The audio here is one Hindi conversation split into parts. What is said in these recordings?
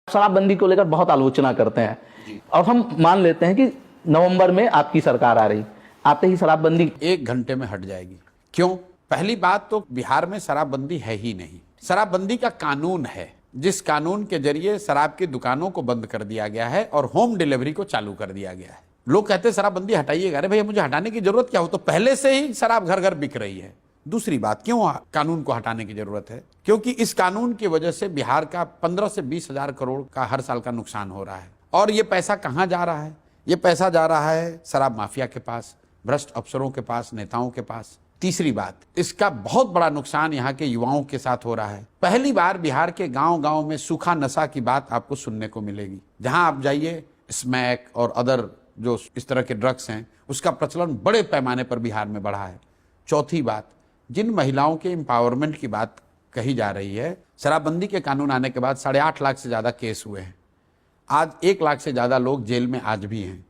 शराबबंदी को लेकर बहुत आलोचना करते हैं और हम मान लेते हैं कि नवंबर में आपकी सरकार आ रही, आते ही शराबबंदी 1 घंटे में हट जाएगी। क्यों? पहली बात तो बिहार में शराबबंदी है ही नहीं। शराबबंदी का कानून है, जिस कानून के जरिए शराब की दुकानों को बंद कर दिया गया है और होम डिलीवरी को चालू कर दिया गया है। लोग कहते हैं शराबबंदी हटाइएगा। अरे भैया, मुझे हटाने की जरूरत क्या हो, तो पहले से ही शराब घर घर बिक रही है। दूसरी बात, क्यों कानून को हटाने की जरूरत है? क्योंकि इस कानून की वजह से बिहार का 15 से 20 हजार करोड़ का हर साल का नुकसान हो रहा है। और ये पैसा कहां जा रहा है? ये पैसा जा रहा है शराब माफिया के पास, भ्रष्ट अफसरों के पास, नेताओं के पास। तीसरी बात, इसका बहुत बड़ा नुकसान यहाँ के युवाओं के साथ हो रहा है। पहली बार बिहार के गांव गांव में सूखा नशा की बात आपको सुनने को मिलेगी। जहां आप जाइए, स्मैक और अदर जो इस तरह के ड्रग्स हैं, उसका प्रचलन बड़े पैमाने पर बिहार में बढ़ा है। चौथी बात, जिन महिलाओं के एम्पावरमेंट की बात कही जा रही है, शराबबंदी के कानून आने के बाद 8.5 लाख से ज्यादा केस हुए हैं। आज 1 लाख से ज्यादा लोग जेल में आज भी हैं।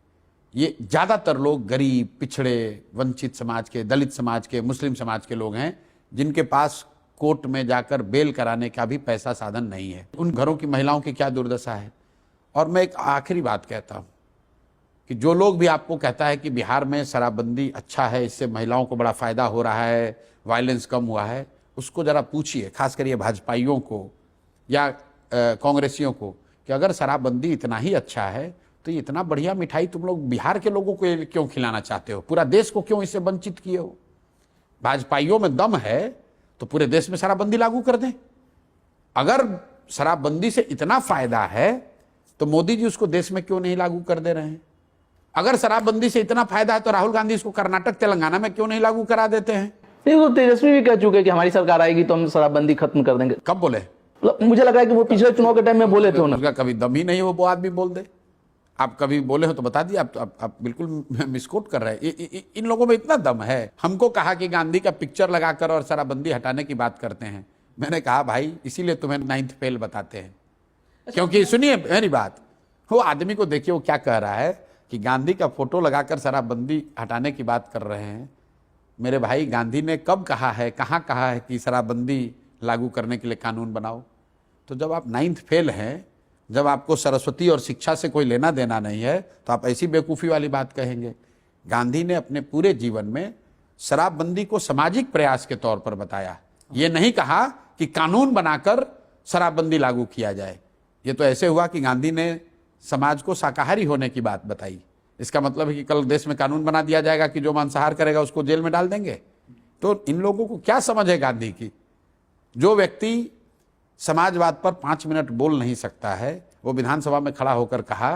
ये ज्यादातर लोग गरीब, पिछड़े, वंचित समाज के, दलित समाज के, मुस्लिम समाज के लोग हैं, जिनके पास कोर्ट में जाकर बेल कराने का भी पैसा साधन नहीं है। उन घरों की महिलाओं की क्या दुर्दशा है। और मैं एक आखिरी बात कहता हूं कि जो लोग भी आपको कहता है कि बिहार में शराबबंदी अच्छा है, इससे महिलाओं को बड़ा फायदा हो रहा है, वायलेंस कम हुआ है, उसको जरा पूछिए, खासकर ये भाजपाइयों को या कांग्रेसियों को, कि अगर शराबबंदी इतना ही अच्छा है तो ये इतना बढ़िया मिठाई तुम लोग बिहार के लोगों को क्यों खिलाना चाहते हो? पूरा देश को क्यों इससे वंचित किए हो? भाजपाइयों में दम है तो पूरे देश में शराबबंदी लागू कर दें। अगर शराबबंदी से इतना फायदा है तो मोदी जी उसको देश में क्यों नहीं लागू कर दे रहे हैं? अगर शराबबंदी से इतना फायदा है तो राहुल गांधी इसको कर्नाटक, तेलंगाना में क्यों नहीं लागू करा देते हैं? तो तेजस्वी भी कह चुके कि हमारी सरकार आएगी तो हम शराबबंदी खत्म कर देंगे। कब बोले? मुझे लगा है कि वो पिछले चुनाव के टाइम में बोले थे। उनका कभी दम ही नहीं है वो आदमी बोल दे। आप कभी बोले हो तो बता दिए। आप बिल्कुल मिसकोट कर रहे हैं। इन लोगों में इतना दम है। हमको कहा कि गांधी का पिक्चर लगाकर और शराबबंदी हटाने की बात करते हैं। मैंने कहा भाई, इसीलिए तुम्हें 9th फेल बताते हैं। क्योंकि सुनिए मेरी बात, वो आदमी को देखिए वो क्या कह रहा है कि गांधी का फोटो लगाकर शराबबंदी हटाने की बात कर रहे हैं। मेरे भाई, गांधी ने कब कहा है, कहाँ कहा है कि शराबबंदी लागू करने के लिए कानून बनाओ? तो जब आप 9th फेल हैं, जब आपको सरस्वती और शिक्षा से कोई लेना देना नहीं है, तो आप ऐसी बेवकूफ़ी वाली बात कहेंगे? गांधी ने अपने पूरे जीवन में शराबबंदी को सामाजिक प्रयास के तौर पर बताया। ये नहीं कहा कि कानून बनाकर शराबबंदी लागू किया जाए। ये तो ऐसे हुआ कि गांधी ने समाज को शाकाहारी होने की बात बताई। इसका मतलब है कि कल देश में कानून बना दिया जाएगा कि जो मांसाहार करेगा उसको जेल में डाल देंगे। तो इन लोगों को क्या समझ है गांधी की? जो व्यक्ति समाजवाद पर 5 मिनट बोल नहीं सकता है, वो विधानसभा में खड़ा होकर कहा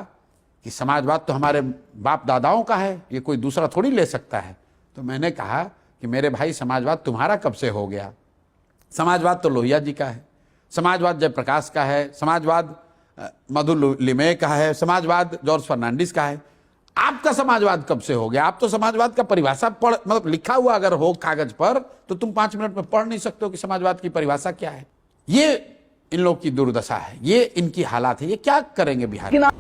कि समाजवाद तो हमारे बाप दादाओं का है, ये कोई दूसरा थोड़ी ले सकता है। तो मैंने कहा कि मेरे भाई, समाजवाद तुम्हारा कब से हो गया? समाजवाद तो लोहिया जी का है, समाजवाद जयप्रकाश का है, समाजवाद मधु लिमये का है, समाजवाद जॉर्ज फर्नांडिस का है। आपका समाजवाद कब से हो गया? आप तो समाजवाद का परिभाषा पढ़, मतलब लिखा हुआ अगर हो कागज पर, तो तुम 5 मिनट में पढ़ नहीं सकते हो कि समाजवाद की परिभाषा क्या है। ये इन लोग की दुर्दशा है, ये इनकी हालात है। ये क्या करेंगे बिहार?